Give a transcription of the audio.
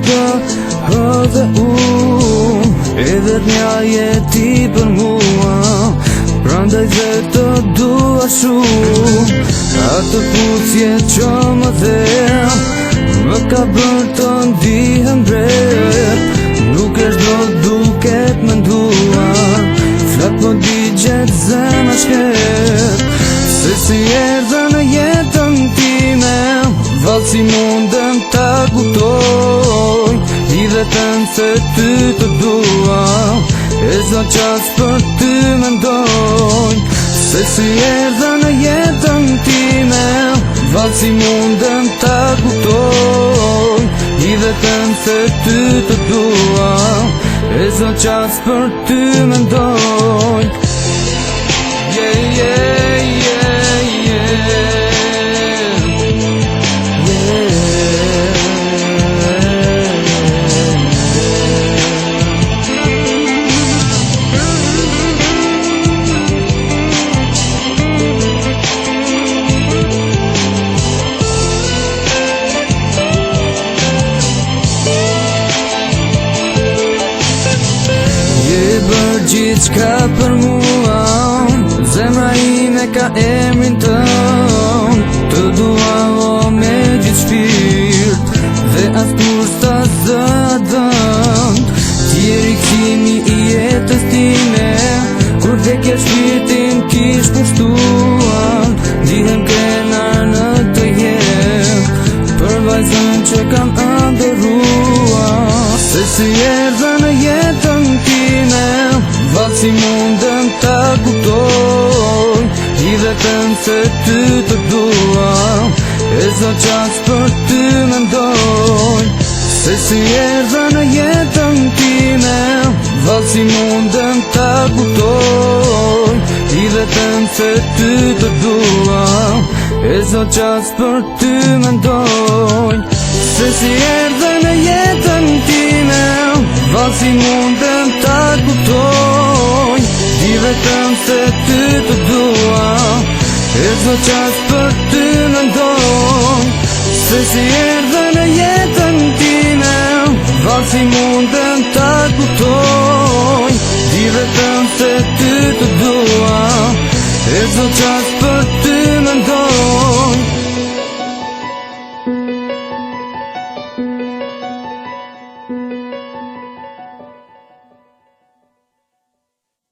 të dhe edhe t'nja jeti për mua. Prandaj dhe të dua shumë, atë puthje që më dhe më ka bërë të ndihem drejt. Nuk është do duket më ndua, flak po digjet zemra shket. Se si erdhe në jetën time, vallë si mundem ta kuptoj. I vetëm se ty të dua, e zdo qas për ty mendoj. Se si erdhe në jetën time, vallë si mundem ta kuptoj. I vetëm se ty të dua, e zdo qas për ty mendoj. Yeah, yeah, yeah, yeah. Gjithë qka për mua, zemra ime ka emrin tën. Të dua o me gjithë shpirt, dhe as kur s'ta zëdhënd. Ti e rikthimi i jetës time, kur dhe ke shpirtin kish pushtuan. Ndihem krenar në të jetë, për vajzën që kam ëndërruar. Se si erdhe në jetën time, vallë si mundem ta kuptoj. I vetëm se ty të dua, e zdo qas për ty mendoj. Se si erdhe në jetën time, vallë si mundem ta kuptoj. I vetëm se ty të dua, e zdo qas për ty mendoj. Se si erdhe në jetën time, vallë si mundem ta kuptoj. I vetëm se ty të dua, e zdo qas për ty mendoj. Se si erdhe në jetën time, vallë si mundem ta kuptoj. I vetëm se ty të dua, e zdo qas